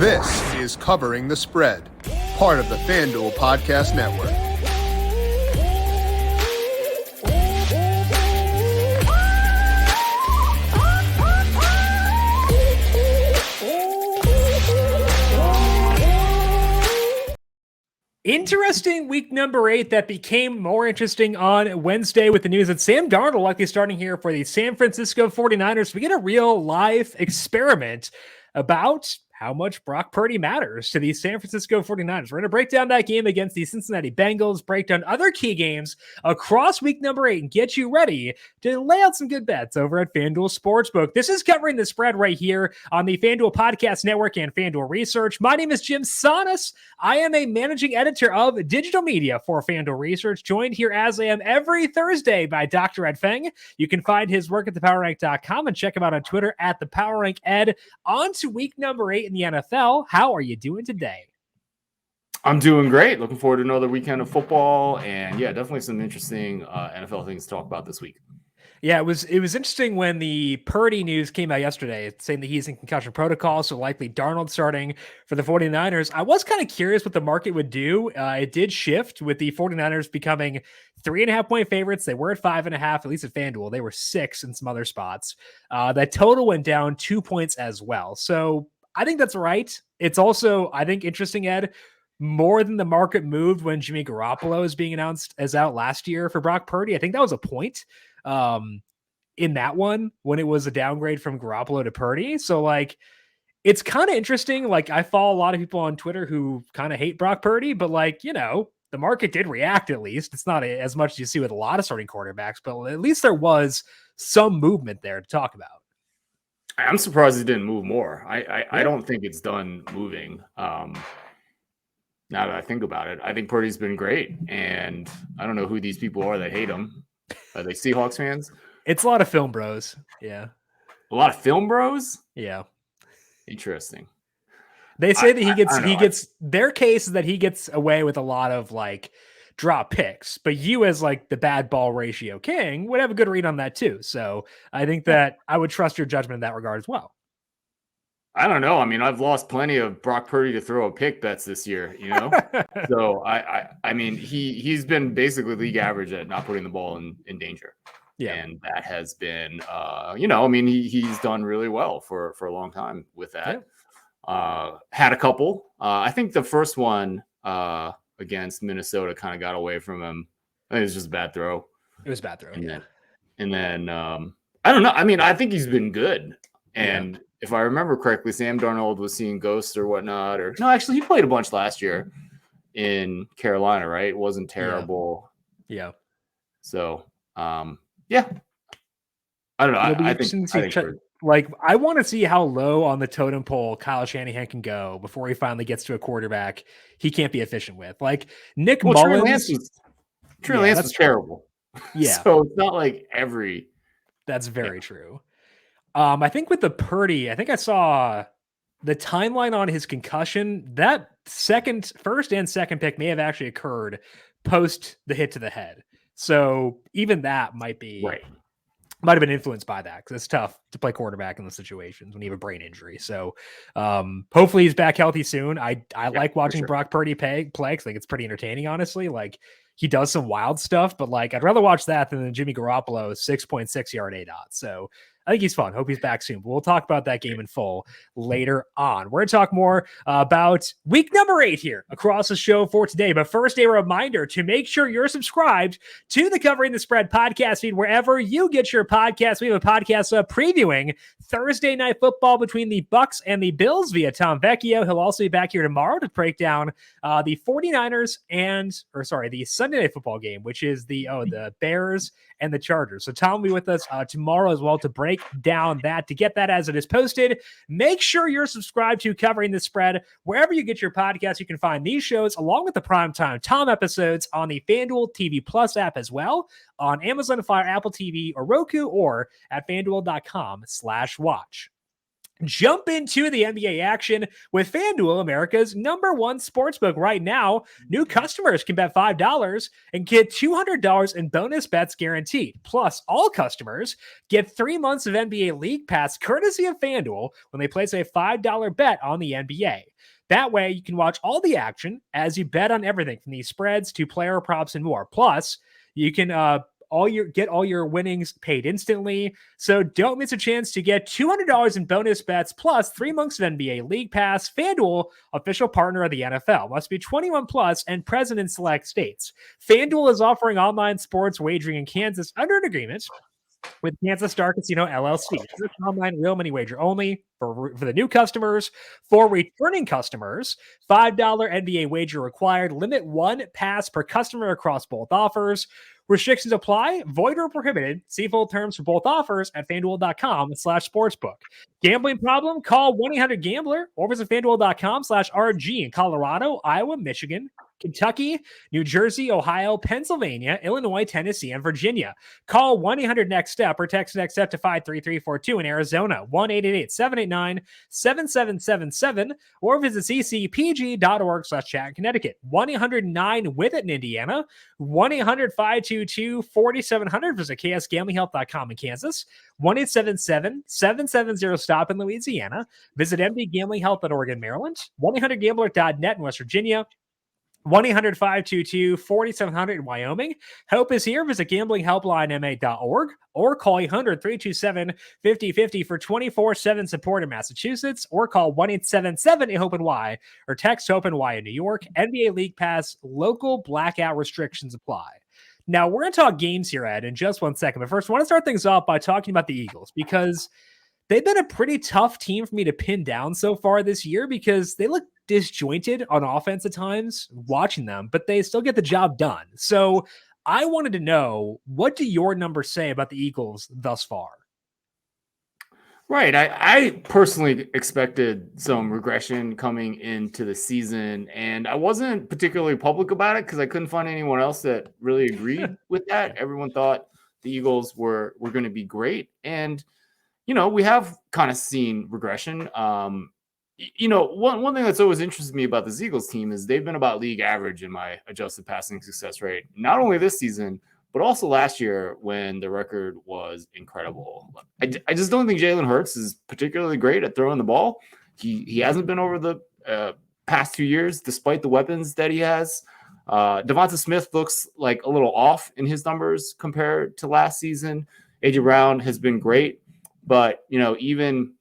This is Covering the Spread, part of the FanDuel Podcast Network. Interesting week number 8 that became more interesting on Wednesday with the news that Sam Darnold likely starting here for the San Francisco 49ers. We get a real live experiment about how much Brock Purdy matters to the San Francisco 49ers. We're going to break down that game against the Cincinnati Bengals, break down other key games across week number 8, and get you ready to lay out some good bets over at FanDuel Sportsbook. This is Covering the Spread right here on the FanDuel Podcast Network and FanDuel Research. My name is Jim Sanas. I am a managing editor of digital media for FanDuel Research, joined here as I am every Thursday by Dr. Ed Feng. You can find his work at thepowerrank.com and check him out on Twitter at thepowerranked. On to week number 8 in the NFL. How are you doing today? I'm doing great. Looking forward to another weekend of football, and yeah, definitely some interesting NFL things to talk about this week. Yeah, it was interesting when the Purdy news came out yesterday, saying that he's in concussion protocol, so likely Darnold starting for the 49ers. I was kind of curious what the market would do. It did shift with the 49ers becoming 3.5-point favorites. They were at 5.5, at least at FanDuel. They were 6 in some other spots. That total went down 2 points as well. So I think that's right. It's also, I think, interesting, Ed, more than the market moved when Jimmy Garoppolo is being announced as out last year for Brock Purdy. I think that was a point in that one when it was a downgrade from Garoppolo to Purdy. So like, it's kind of interesting. Like, I follow a lot of people on Twitter who kind of hate Brock Purdy, but like, you know, the market did react at least. It's not as much as you see with a lot of starting quarterbacks, but at least there was some movement there to talk about. I'm surprised it didn't move more. I don't think it's done moving. Now that I think about it, I think Purdy's been great, and I don't know who these people are that hate him. Are they Seahawks fans? It's a lot of film bros. Yeah. A lot of film bros? Yeah. Interesting. They say that he gets their case is that he gets away with a lot of like drop picks, but you as like the bad ball ratio king would have a good read on that too. So I think that I would trust your judgment in that regard as well. I don't know. I mean, I've lost plenty of Brock Purdy to throw a pick bets this year, you know? So I mean, he's been basically league average at not putting the ball in danger. Yeah. And that has been, you know, I mean, he's done really well for a long time with that. Yeah. Had a couple. I think the first one against Minnesota kind of got away from him. I think it was just a bad throw. It was a bad throw. And then I don't know. I mean, I think he's been good. And if I remember correctly, Sam Darnold was seeing ghosts or whatnot. Or no, actually, he played a bunch last year in Carolina, right? It wasn't terrible. Yeah. So, yeah. I don't know. I think like, I want to see how low on the totem pole Kyle Shanahan can go before he finally gets to a quarterback he can't be efficient with. Like Nick Mullins. Trey Lance was terrible. Yeah. So it's not like every. That's very true. I think with the Purdy, I think I saw the timeline on his concussion. That first and second pick may have actually occurred post the hit to the head. So even that might have been influenced by that, because it's tough to play quarterback in those situations when you have a brain injury. So hopefully he's back healthy soon. I like watching Brock Purdy play because I think it's pretty entertaining, honestly. Like, he does some wild stuff, but like, I'd rather watch that than the Jimmy Garoppolo 6.6 yard ADOT. So I think he's fun. Hope he's back soon. But we'll talk about that game in full later on. We're going to talk more about week number 8 here across the show for today. But first, a reminder to make sure you're subscribed to the Covering the Spread podcast feed wherever you get your podcasts. We have a podcast previewing Thursday Night Football between the Bucs and the Bills via Tom Vecchio. He'll also be back here tomorrow to break down the 49ers the Sunday Night Football game, which is the Bears and the Chargers. So Tom will be with us tomorrow as well to break down that. To get that as it is posted, make sure you're subscribed to Covering the Spread wherever you get your podcasts. You can find these shows along with the Primetime Tom episodes on the FanDuel TV Plus app as well, on Amazon Fire, Apple TV, or Roku, or at FanDuel.com/watch. Jump into the NBA action with FanDuel, America's #1 sportsbook. Right now, new customers can bet $5 and get $200 in bonus bets guaranteed. Plus, all customers get 3 months of NBA League Pass courtesy of FanDuel when they place a $5 bet on the NBA. That way, you can watch all the action as you bet on everything from these spreads to player props and more. Plus, you can get all your winnings paid instantly. So don't miss a chance to get $200 in bonus bets plus 3 months of NBA League Pass. FanDuel, official partner of the NFL, must be 21 plus and present in select states. FanDuel is offering online sports wagering in Kansas under an agreement with Kansas Star Casino LLC. It's online real money wager only for the new customers. For returning customers, $5 NBA wager required. Limit 1 pass per customer across both offers. Restrictions apply. Void or prohibited. See full terms for both offers at FanDuel.com/sportsbook. Gambling problem? Call 1-800-GAMBLER or visit FanDuel.com/RG in Colorado, Iowa, Michigan, Kentucky, New Jersey, Ohio, Pennsylvania, Illinois, Tennessee, and Virginia. Call 1-800-NEXT-STEP or text NEXT STEP to 53342 in Arizona, 1-888-789-7777, or visit ccpg.org/chat in Connecticut, 1-800-9-WITH-IT in Indiana, 1-800-522-4700, visit ksgamblinghelp.com in Kansas, 1-877-770-STOP in Louisiana, visit mdgamblinghelp.org in Maryland, 1-800-GAMBLER.net in West Virginia, 1-800-522-4700 in Wyoming. Help is here. Visit gamblinghelplinema.org or call 800-327-5050 for 24/7 support in Massachusetts, or call 1-877-HOPE-NY or text HOPE-NY in New York. NBA League Pass, local blackout restrictions apply. Now, we're going to talk games here, Ed, in just 1 second. But first, I want to start things off by talking about the Eagles, because they've been a pretty tough team for me to pin down so far this year, because they look disjointed on offense at times watching them, but they still get the job done. So I wanted to know, what do your numbers say about the Eagles thus far? Right. I personally expected some regression coming into the season, and I wasn't particularly public about it because I couldn't find anyone else that really agreed with that. Everyone thought the Eagles were going to be great. And, we have kind of seen regression. One thing that's always interested me about this Eagles team is they've been about league average in my adjusted passing success rate, not only this season, but also last year when the record was incredible. I just don't think Jalen Hurts is particularly great at throwing the ball. He hasn't been over the past 2 years, despite the weapons that he has. Devonta Smith looks like a little off in his numbers compared to last season. A.J. Brown has been great, but, even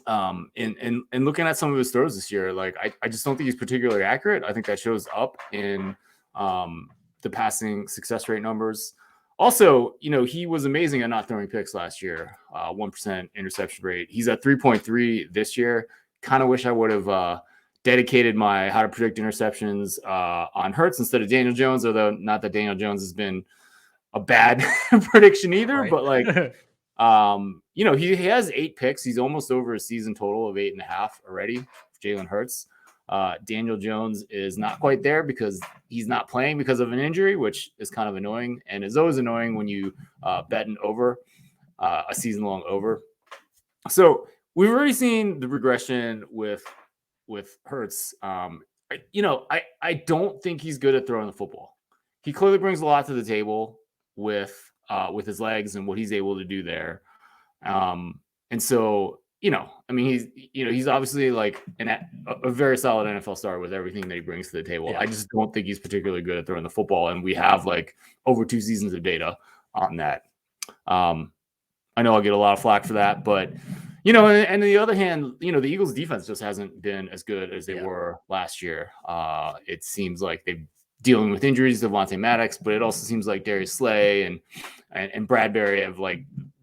in looking at some of his throws this year, I just don't think he's particularly accurate. I think that shows up in the passing success rate numbers. Also, he was amazing at not throwing picks last year, 1% interception rate. He's at 3.3 this year. Kind of wish I would have dedicated my how to predict interceptions on Hurts instead of Daniel Jones, although not that Daniel Jones has been a bad prediction either, right. But he has 8 picks. He's almost over a season total of 8.5 already. Jalen Hurts. Daniel Jones is not quite there because he's not playing because of an injury, which is kind of annoying, and is always annoying when you bet an over, a season-long over. So we've already seen the regression with Hurts. I don't think he's good at throwing the football. He clearly brings a lot to the table with his legs and what he's able to do there. And so, he's obviously like a very solid NFL star with everything that he brings to the table. Yeah. I just don't think he's particularly good at throwing the football. And we have over 2 seasons of data on that. I know I'll get a lot of flack for that, but, and on the other hand, the Eagles defense just hasn't been as good as they were last year. It seems like they're dealing with injuries to Devontae Maddox, but it also seems like Darius Slay and Bradbury have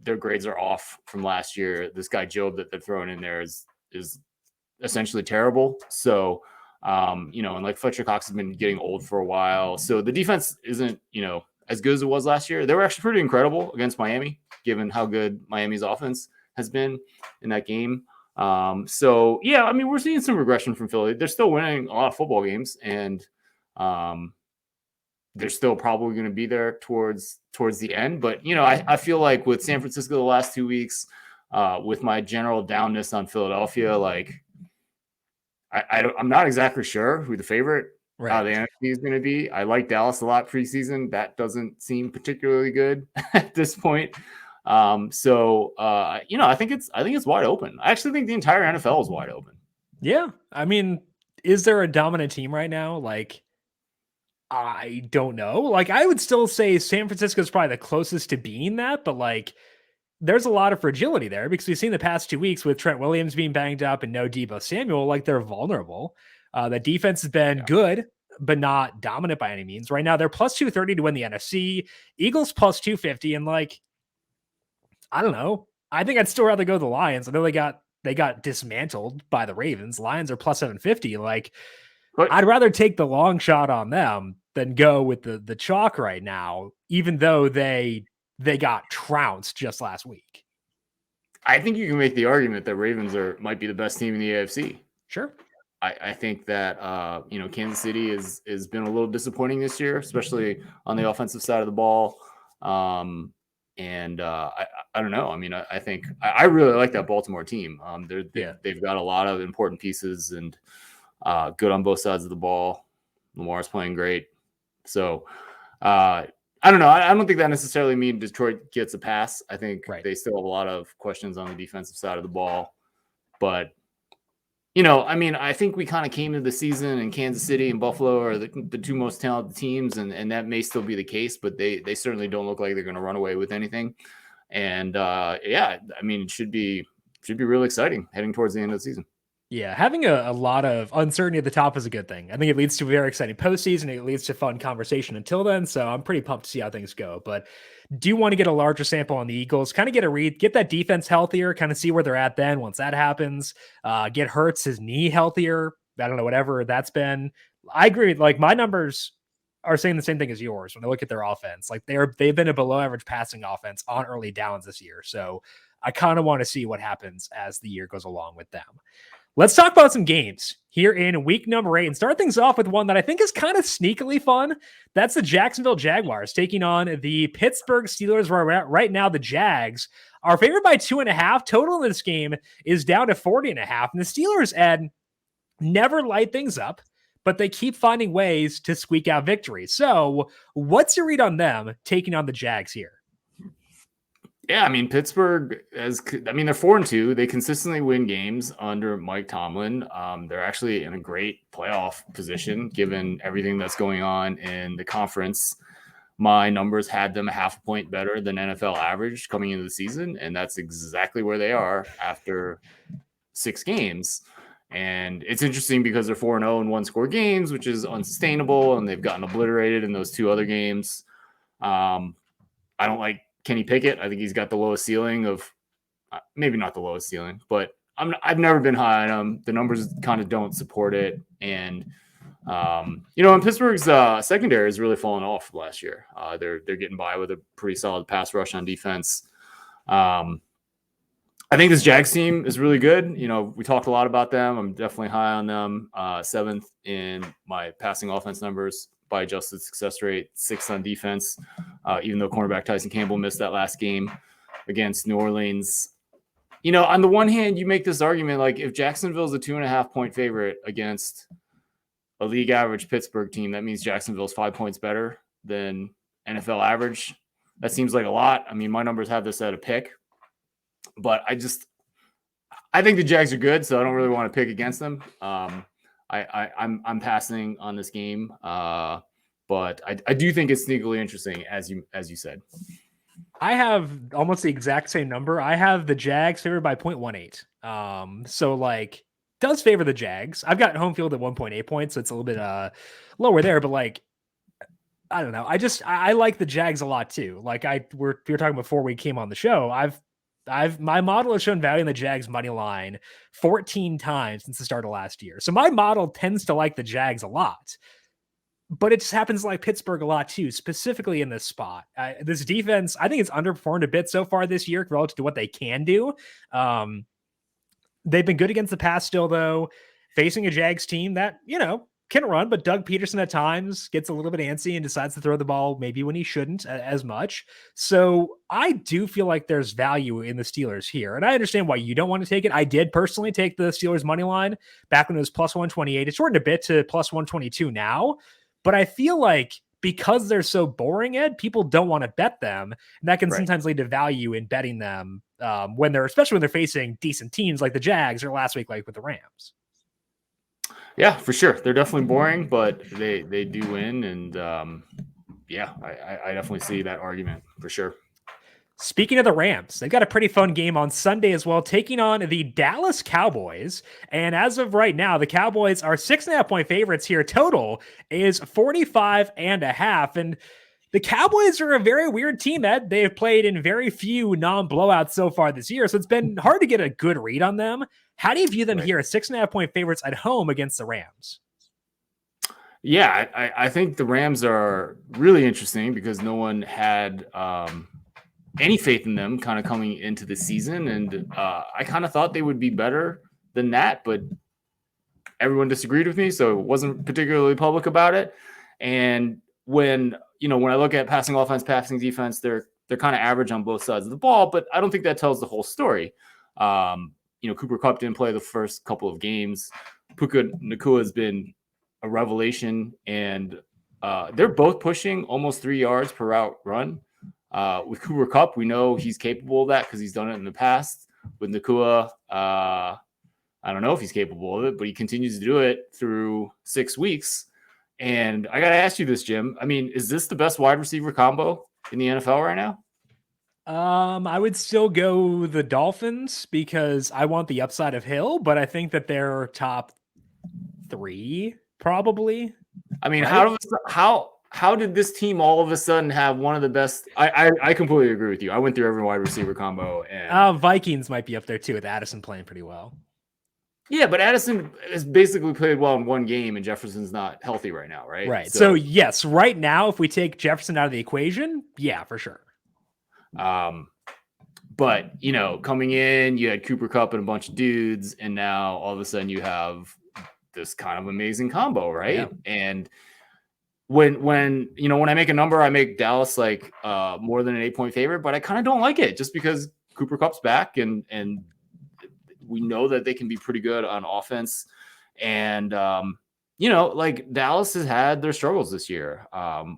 their grades are off from last year. This guy Job that they're throwing in there is essentially terrible. So, and Fletcher Cox has been getting old for a while. So the defense isn't, as good as it was last year. They were actually pretty incredible against Miami, given how good Miami's offense has been in that game. We're seeing some regression from Philly. They're still winning a lot of football games, and they're still probably going to be there towards the end. But, I feel like with San Francisco the last 2 weeks, with my general downness on Philadelphia, I'm not exactly sure who the favorite the NFC is going to be. I like Dallas a lot preseason. That doesn't seem particularly good at this point. I think it's wide open. I actually think the entire NFL is wide open. Yeah. I mean, is there a dominant team right now? Like, I don't know. Like, I would still say San Francisco is probably the closest to being that, but like, there's a lot of fragility there because we've seen the past 2 weeks with Trent Williams being banged up and no Deebo Samuel, like they're vulnerable. The defense has been good, but not dominant by any means. Right now, they're plus 230 to win the NFC. Eagles plus 250, and like, I don't know. I think I'd still rather go the Lions. I know they got dismantled by the Ravens. Lions are plus 750. Like, But I'd rather take the long shot on them than go with the chalk right now, even though they got trounced just last week. I think you can make the argument that Ravens might be the best team in the AFC. Sure. I think that Kansas City has been a little disappointing this year, especially on the offensive side of the ball. I don't know. I mean, I think I really like that Baltimore team. They've got a lot of important pieces and good on both sides of the ball. Lamar's playing great. So I don't know. I don't think that necessarily means Detroit gets a pass. I think they still have a lot of questions on the defensive side of the ball. But, I mean, I think we kind of came into the season and Kansas City and Buffalo are the two most talented teams, and that may still be the case, but they certainly don't look like they're going to run away with anything. And, I mean, it should be really exciting heading towards the end of the season. Yeah, having a lot of uncertainty at the top is a good thing. I think it leads to a very exciting postseason. It leads to fun conversation until then. So I'm pretty pumped to see how things go. But do you want to get a larger sample on the Eagles? Kind of get a read, get that defense healthier, kind of see where they're at then once that happens. Get Hurts his knee healthier. I don't know, whatever that's been. I agree. Like, my numbers are saying the same thing as yours when I look at their offense. Like, they've been a below average passing offense on early downs this year. So I kind of want to see what happens as the year goes along with them. Let's talk about some games here in week number 8 and start things off with one that I think is kind of sneakily fun. That's the Jacksonville Jaguars taking on the Pittsburgh Steelers. Where we're at right now, the Jags are favored by 2.5. Total in this game is down to 40.5. And the Steelers, Ed, never light things up, but they keep finding ways to squeak out victories. So what's your read on them taking on the Jags here? Yeah, I mean, Pittsburgh they're 4-2. They consistently win games under Mike Tomlin. They're actually in a great playoff position given everything that's going on in the conference. My numbers had them 0.5 point better than NFL average coming into the season, and that's exactly where they are after 6 games. And it's interesting because they're 4-0 in one-score games, which is unsustainable, and they've gotten obliterated in those 2 other games. I don't like Kenny Pickett. I think he's got the lowest ceiling of maybe not the lowest ceiling, but I've never been high on him. The numbers kind of don't support it. And, and Pittsburgh's secondary has really fallen off last year. They're getting by with a pretty solid pass rush on defense. I think this Jags team is really good. We talked a lot about them. I'm definitely high on them. 7th in my passing offense numbers by adjusted success rate, 6th on defense, even though cornerback Tyson Campbell missed that last game against New Orleans. On the one hand, you make this argument, like if Jacksonville's a 2.5 point favorite against a league average Pittsburgh team, that means Jacksonville's 5 points better than NFL average. That seems like a lot. I mean, my numbers have this at a pick, but I think the Jags are good, so I don't really want to pick against them. I'm passing on this game, but I do think it's sneakily interesting, as you said. I have almost the exact same number. I have the Jags favored by 0.18. So like does favor the Jags. I've got home field at 1.8 points, so it's a little bit lower there, but like I don't know. I like the Jags a lot too. Like we were talking before we came on the show. My model has shown value in the Jags money line 14 times since the start of last year. So my model tends to like the Jags a lot, but it just happens to like Pittsburgh a lot too, specifically in this spot. This defense, I think it's underperformed a bit so far this year relative to what they can do. They've been good against the pass still though, facing a Jags team that, can run, but Doug Peterson at times gets a little bit antsy and decides to throw the ball maybe when he shouldn't as much. So I do feel like there's value in the Steelers here. And I understand why you don't want to take it. I did personally take the Steelers money line back when it was plus 128. It's shortened a bit to plus 122 now, but I feel like because they're so boring, Ed, people don't want to bet them. And that can sometimes lead to value in betting them especially when they're facing decent teams like the Jags or last week, like with the Rams. Yeah, for sure. They're definitely boring, but they do win. And I definitely see that argument for sure. Speaking of the Rams, they've got a pretty fun game on Sunday as well, taking on the Dallas Cowboys. And as of right now, the Cowboys are 6.5-point favorites here. Total is 45.5. And the Cowboys are a very weird team, Ed. They have played in very few non-blowouts so far this year, so it's been hard to get a good read on them. How do you view them here as 6.5-point favorites at home against the Rams? Yeah, I think the Rams are really interesting because no one had any faith in them kind of coming into the season. And I kind of thought they would be better than that, but everyone disagreed with me. So it wasn't particularly public about it. And when I look at passing offense, passing defense, they're kind of average on both sides of the ball, but I don't think that tells the whole story. Cooper Kupp didn't play the first couple of games. Puka Nacua has been a revelation, and they're both pushing almost 3 yards per route run. With Cooper Kupp, we know he's capable of that because he's done it in the past. With Nacua, I don't know if he's capable of it, but he continues to do it through 6 weeks. And I got to ask you this, Jim. I mean, is this the best wide receiver combo in the NFL right now? I would still go the Dolphins because I want the upside of Hill, but I think that they're top 3 probably. I mean, right? How did this team all of a sudden have one of the best? I completely agree with you. I went through every wide receiver combo, and Vikings might be up there too with Addison playing pretty well. Yeah, but Addison has basically played well in one game, and Jefferson's not healthy right now, right? Right. So yes, right now, if we take Jefferson out of the equation, yeah, for sure. But coming in, you had Cooper Kupp and a bunch of dudes, and now all of a sudden you have this kind of amazing combo, right? Yeah. And when I make a number, I make Dallas like more than an 8-point favorite, but I kind of don't like it just because Cooper Kupp's back and we know that they can be pretty good on offense. And, like Dallas has had their struggles this year.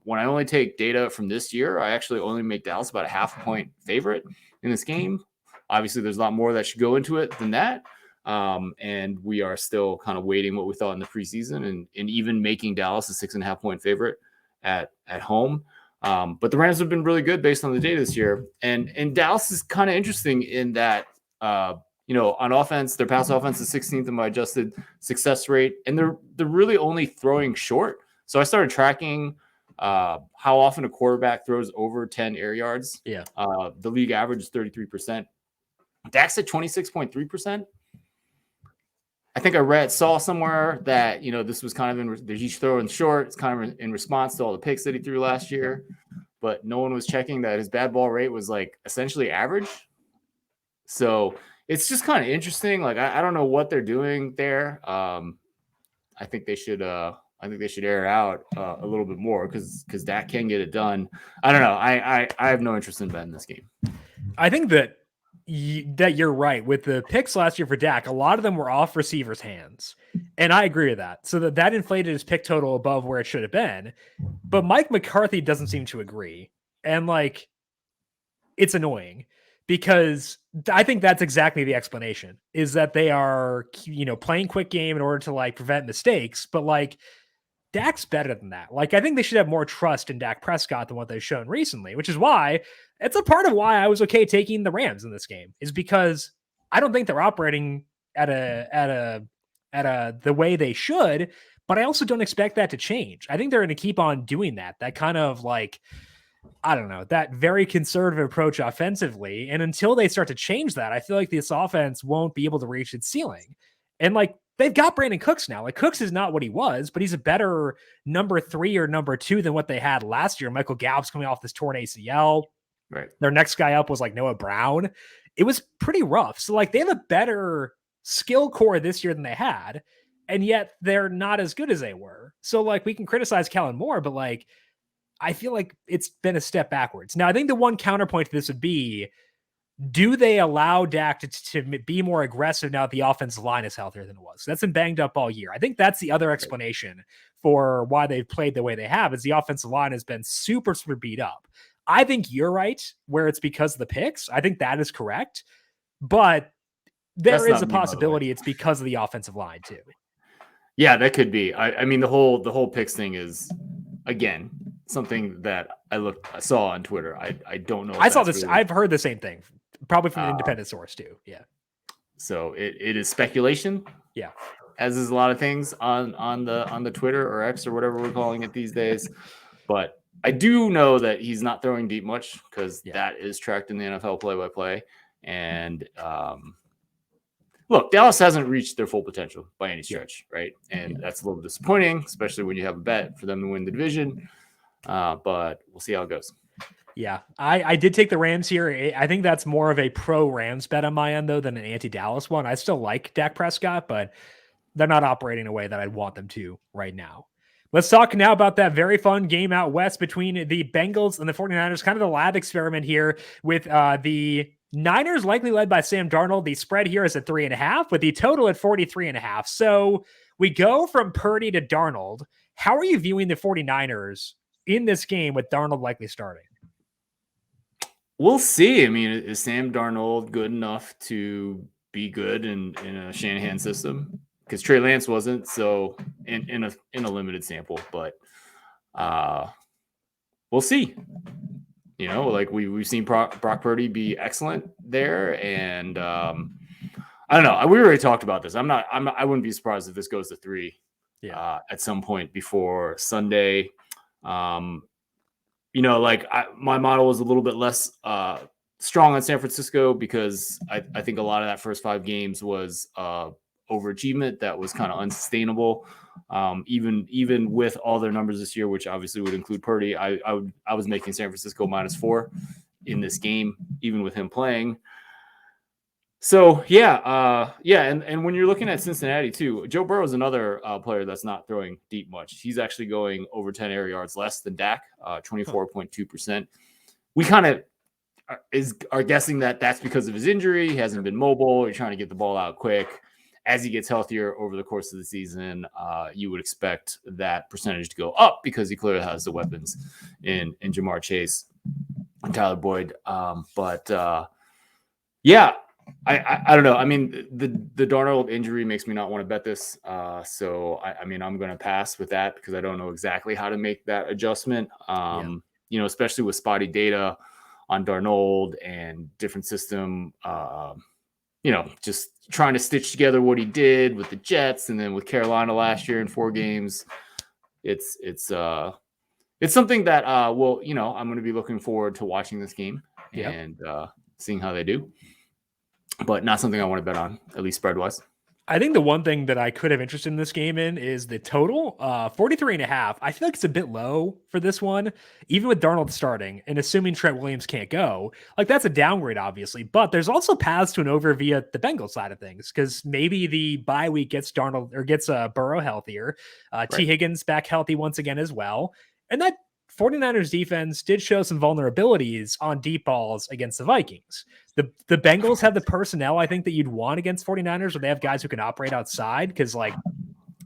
When I only take data from this year, I actually only make Dallas about a 0.5-point favorite in this game. Obviously, there's a lot more that should go into it than that. And we are still kind of waiting what we thought in the preseason and even making Dallas a 6.5-point favorite at home. But the Rams have been really good based on the data this year. And Dallas is kind of interesting in that, on offense, their pass offense is 16th in my adjusted success rate, and they're really only throwing short. So I started tracking how often a quarterback throws over 10 air yards. Yeah. The league average is 33%. Dak's at 26.3%. I think I saw somewhere that, this was kind of he's throwing short. It's kind of in response to all the picks that he threw last year, but no one was checking that his bad ball rate was like essentially average. So it's just kind of interesting. Like, I don't know what they're doing there. I think they should air it out a little bit more because Dak can get it done. I don't know. I have no interest in betting this game. I think that you're right. With the picks last year for Dak, a lot of them were off receivers' hands. And I agree with that. So that inflated his pick total above where it should have been. But Mike McCarthy doesn't seem to agree. And it's annoying because I think that's exactly the explanation, is that they are, playing quick game in order to prevent mistakes. But Dak's better than that. I think they should have more trust in Dak Prescott than what they've shown recently, which is why it's a part of why I was okay taking the Rams in this game, is because I don't think they're operating at the way they should, but I also don't expect that to change. I think they're going to keep on doing that. That kind of I don't know, that very conservative approach offensively. And until they start to change that, I feel like this offense won't be able to reach its ceiling. And they've got Brandon Cooks now. Cooks is not what he was, but he's a better number 3 or number 2 than what they had last year. Michael Gallup's coming off this torn ACL. Right. Their next guy up was Noah Brown. It was pretty rough. So they have a better skill core this year than they had, and yet they're not as good as they were. So we can criticize Kellen Moore, but I feel like it's been a step backwards. Now, I think the one counterpoint to this would be, do they allow Dak to be more aggressive now that the offensive line is healthier than it was? That's been banged up all year. I think that's the other explanation for why they've played the way they have, is the offensive line has been super, super beat up. I think you're right where it's because of the picks. I think that is correct. But there is a possibility it's because of the offensive line too. Yeah, that could be. I mean, the whole picks thing is, again, something that I saw on Twitter. I don't know. If I saw this. really, I've heard the same thing, probably from an independent source too. Yeah. So it is speculation. Yeah. As is a lot of things on the Twitter or X or whatever we're calling it these days. But I do know that he's not throwing deep much because that is tracked in the NFL play-by-play. And look, Dallas hasn't reached their full potential by any stretch, right? And that's a little disappointing, especially when you have a bet for them to win the division. But we'll see how it goes. Yeah, I did take the Rams here. I think that's more of a pro Rams bet on my end, though, than an anti-Dallas one. I still like Dak Prescott, but they're not operating in a way that I'd want them to right now. Let's talk now about that very fun game out west between the Bengals and the 49ers, kind of the lab experiment here with the Niners likely led by Sam Darnold. The spread here is at 3.5, with the total at 43.5. So we go from Purdy to Darnold. How are you viewing the 49ers in this game with Darnold likely starting? We'll see. I mean, is Sam Darnold good enough to be good in a Shanahan system? Because Trey Lance wasn't, so in a limited sample, but we'll see. You know, like we've seen Brock Purdy be excellent there, and I don't know. We already talked about this. I wouldn't be surprised if this goes to 3 at some point before Sunday. You know, like my model was a little bit less strong on San Francisco because I think a lot of that first 5 games was overachievement that was kind of unsustainable. Even with all their numbers this year, which obviously would include Purdy, I was making San Francisco -4 in this game, even with him playing. So and when you're looking at Cincinnati too, Joe Burrow is another player that's not throwing deep much. He's actually going over 10 air yards less than Dak, 24.2%. We kind of are guessing that that's because of his injury. He hasn't been mobile. You're trying to get the ball out quick. As he gets healthier over the course of the season, you would expect that percentage to go up because he clearly has the weapons in Jamar Chase and Tyler Boyd. I don't know. I mean, the Darnold injury makes me not want to bet this. So I mean, I'm going to pass with that because I don't know exactly how to make that adjustment. You know, especially with spotty data on Darnold and different system. You know, just trying to stitch together what he did with the Jets and then with Carolina last year in 4 games. It's something that well, you know, I'm going to be looking forward to watching this game and seeing how they do. But not something I want to bet on, at least spread-wise. I think the one thing that I could have interest in this game in is the total, 43.5. I feel like it's a bit low for this one, even with Darnold starting and assuming Trent Williams can't go. Like, that's a downgrade, obviously, but there's also paths to an over via the Bengals side of things, because maybe the bye week gets Darnold or gets Burrow healthier. T. Higgins back healthy once again as well. And that 49ers defense did show some vulnerabilities on deep balls against the Vikings. The Bengals have the personnel, I think, that you'd want against 49ers, where they have guys who can operate outside, because like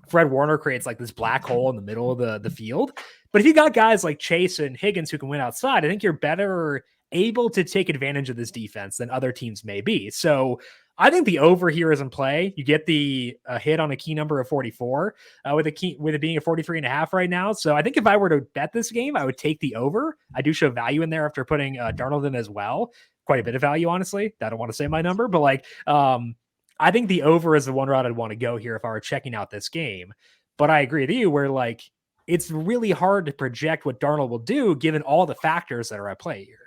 Fred Warner creates like this black hole in the middle of the field. But if you got guys like Chase and Higgins who can win outside, I think you're better able to take advantage of this defense than other teams may be. So I think the over here is in play. You get the hit on a key number of 44 with it being a 43.5 right now. So I think if I were to bet this game, I would take the over. I do show value in there after putting Darnold in as well. Quite a bit of value, honestly. I don't want to say my number, but like, I think the over is the one route I'd want to go here if I were checking out this game. But I agree with you where like, it's really hard to project what Darnold will do given all the factors that are at play here.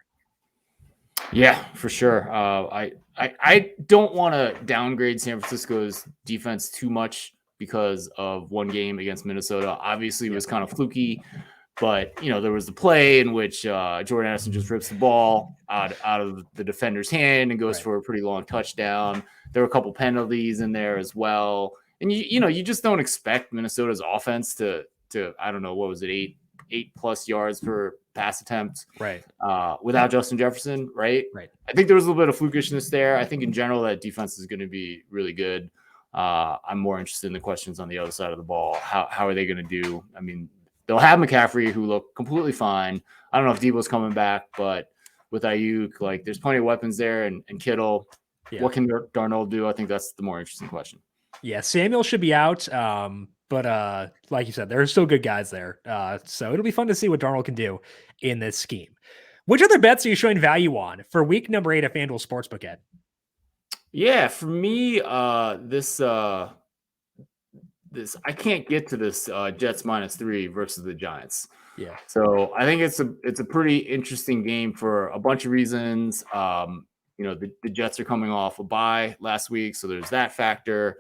Yeah, for sure. I don't want to downgrade San Francisco's defense too much because of one game against Minnesota. Obviously, it was kind of fluky, but you know there was the play in which Jordan Addison just rips the ball out of the defender's hand and goes for a pretty long touchdown. There were a couple penalties in there as well, and you just don't expect Minnesota's offense to I don't know, what was it, 8+ yards per pass attempt, without Justin Jefferson, right? I think there was a little bit of flukishness there. I think in general that defense is going to be really good. I'm more interested in the questions on the other side of the ball. How are they going to do? I mean, they'll have McCaffrey, who look completely fine. I don't know if Debo's coming back, but with Ayuk, like there's plenty of weapons there, and Kittle. What can Darnold do? I think that's the more interesting question. Yeah, Samuel should be out. But like you said, there are still good guys there. So it'll be fun to see what Darnold can do in this scheme. Which other bets are you showing value on for week number 8 of FanDuel Sportsbook, Ed? Yeah, for me, this I can't get to this Jets -3 versus the Giants. Yeah. So I think it's a pretty interesting game for a bunch of reasons. The Jets are coming off a bye last week, so there's that factor.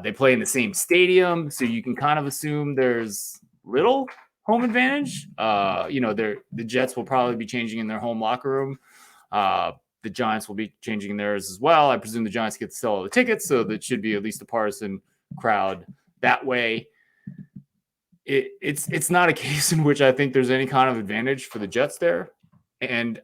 They play in the same stadium, so you can kind of assume there's little home advantage. The Jets will probably be changing in their home locker room. The Giants will be changing theirs as well. I presume the Giants get to sell all the tickets, so that should be at least a partisan crowd that way. It's not a case in which I think there's any kind of advantage for the Jets there. And,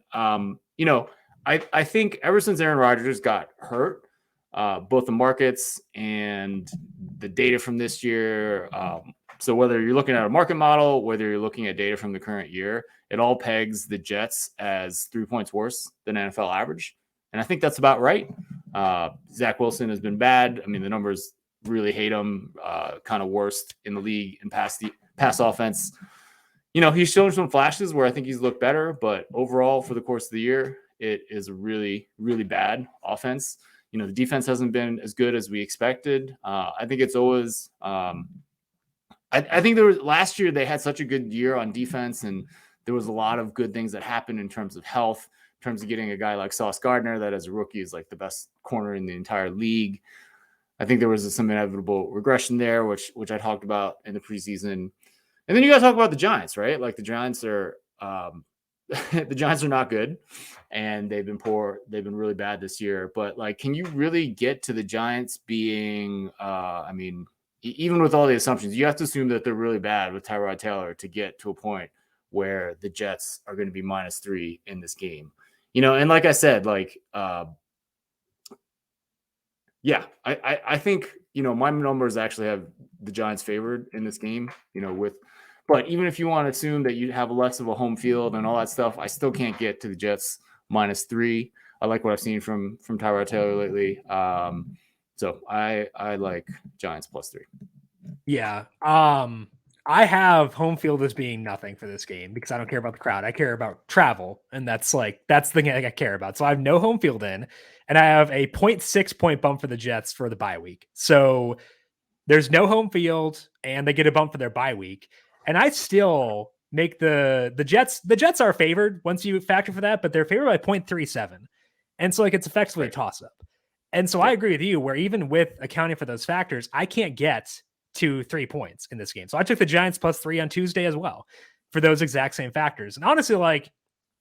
I think ever since Aaron Rodgers got hurt, both the markets and the data from this year, so whether you're looking at a market model, whether you're looking at data from the current year, it all pegs the Jets as 3 points worse than NFL average. And I think that's about right. Zach Wilson has been bad. I mean, the numbers really hate him, kind of worst in the league in pass offense. He's shown some flashes where I think he's looked better, but overall for the course of the year, it is a really, really bad offense. The defense hasn't been as good as we expected. I think it's always, I think last year they had such a good year on defense, and there was a lot of good things that happened in terms of health, in terms of getting a guy like Sauce Gardner that as a rookie is like the best corner in the entire league. I think there was some inevitable regression there, which I talked about in the preseason. And then you got to talk about the Giants, right? Like the Giants are the Giants are not good, and they've been poor. They've been really bad this year. But can you really get to the Giants being? Even with all the assumptions, you have to assume that they're really bad with Tyrod Taylor to get to a point where the Jets are going to be -3 in this game. And like I said, I think, my numbers actually have the Giants favored in this game, but even if you want to assume that you have less of a home field and all that stuff, I still can't get to the Jets -3. I like what I've seen from Tyrod Taylor lately. So I like Giants +3. Yeah. I have home field as being nothing for this game because I don't care about the crowd. I care about travel. And that's the thing I care about. So I have no home field in, and I have a 0.6 point bump for the Jets for the bye week. So there's no home field and they get a bump for their bye week. And I still make the Jets are favored once you factor for that, but they're favored by 0.37. And so it's effectively a toss up. And so I agree with you where even with accounting for those factors, I can't get to 3 points in this game. So I took the Giants +3 on Tuesday as well for those exact same factors. And honestly,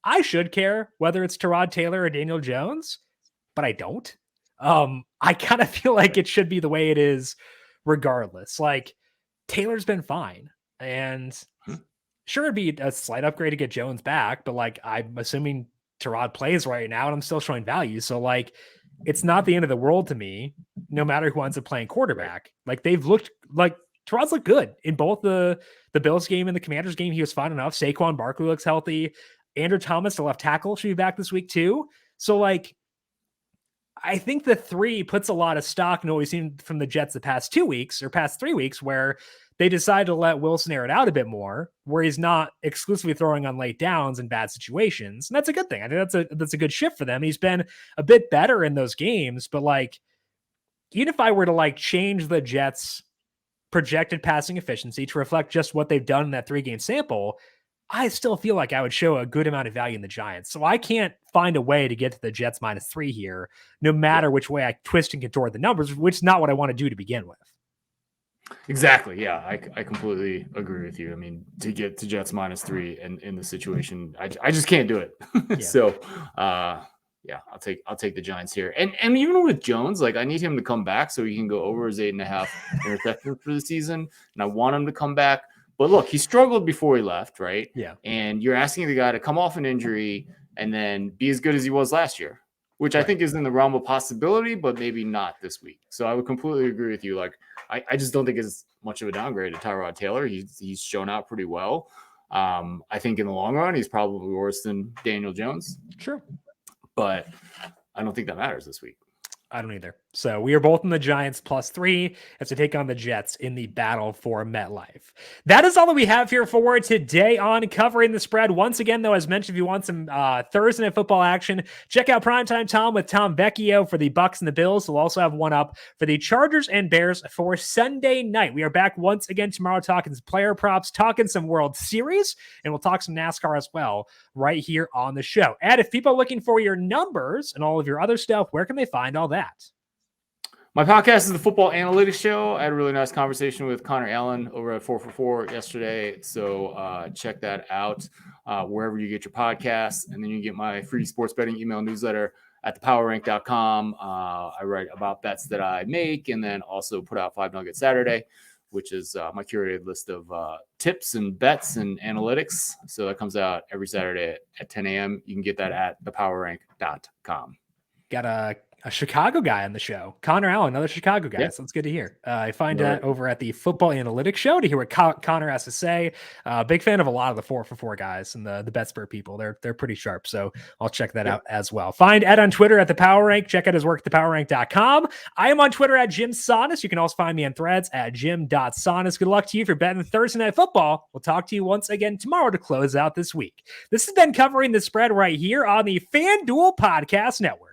I should care whether it's Tyrod Taylor or Daniel Jones, but I don't. I kind of feel like it should be the way it is regardless. Taylor's been fine, and sure, it'd be a slight upgrade to get Jones back, but I'm assuming Tyrod plays right now and I'm still showing value. So it's not the end of the world to me, no matter who ends up playing quarterback. They've looked Tyrod's looked good in both the Bills game and the Commanders game. He was fine enough. Saquon Barkley looks healthy. Andrew Thomas, the left tackle, should be back this week too. So I think the 3 puts a lot of stock in what we've seen from the Jets the past 2 weeks or past 3 weeks, where they decided to let Wilson air it out a bit more, where he's not exclusively throwing on late downs in bad situations. And that's a good thing. I think that's a good shift for them. He's been a bit better in those games, but even if I were to change the Jets' projected passing efficiency to reflect just what they've done in that 3-game sample, I still feel like I would show a good amount of value in the Giants. So I can't find a way to get to the Jets -3 here, no matter which way I twist and contort the numbers, which is not what I want to do to begin with. Exactly. Yeah, I completely agree with you. I mean, to get to Jets -3 and in the situation, I just can't do it. Yeah. So, I'll take the Giants here. And even with Jones, I need him to come back so he can go over his 8.5 interceptions for the season. And I want him to come back. But look, he struggled before he left, right? Yeah. And you're asking the guy to come off an injury and then be as good as he was last year, which I think is in the realm of possibility, but maybe not this week. So I would completely agree with you. I just don't think it's much of a downgrade to Tyrod Taylor. He's shown out pretty well. I think in the long run, he's probably worse than Daniel Jones. Sure. But I don't think that matters this week. I don't either. So we are both in the Giants +3 as they take on the Jets in the battle for MetLife. That is all that we have here for today on Covering the Spread. Once again, though, as mentioned, if you want some Thursday Night Football action, check out Primetime Tom with Tom Vecchio for the Bucks and the Bills. We'll also have one up for the Chargers and Bears for Sunday night. We are back once again tomorrow talking some player props, talking some World Series, and we'll talk some NASCAR as well right here on the show. And if people are looking for your numbers and all of your other stuff, where can they find all that? My podcast is the Football Analytics Show. I had a really nice conversation with Connor Allen over at 4for4 yesterday. So check that out wherever you get your podcasts. And then you get my free sports betting email newsletter at thepowerrank.com. I write about bets that I make and then also put out 5 Nugget Saturday, which is my curated list of tips and bets and analytics. So that comes out every Saturday at 10 a.m. You can get that at thepowerrank.com. Got a Chicago guy on the show, Connor Allen, another Chicago guy. Yeah. So that's good to hear. I find that over at the Football Analytics Show to hear what Connor has to say. Big fan of a lot of the 4for4 guys and the BetSpur people. They're pretty sharp. So I'll check that out as well. Find Ed on Twitter at the Power Rank. Check out his work at thepowerrank.com. I am on Twitter at Jim Sonis. You can also find me on Threads at jim.sonis. Good luck to you if you're betting Thursday Night Football. We'll talk to you once again tomorrow to close out this week. This has been Covering the Spread right here on the FanDuel Podcast Network.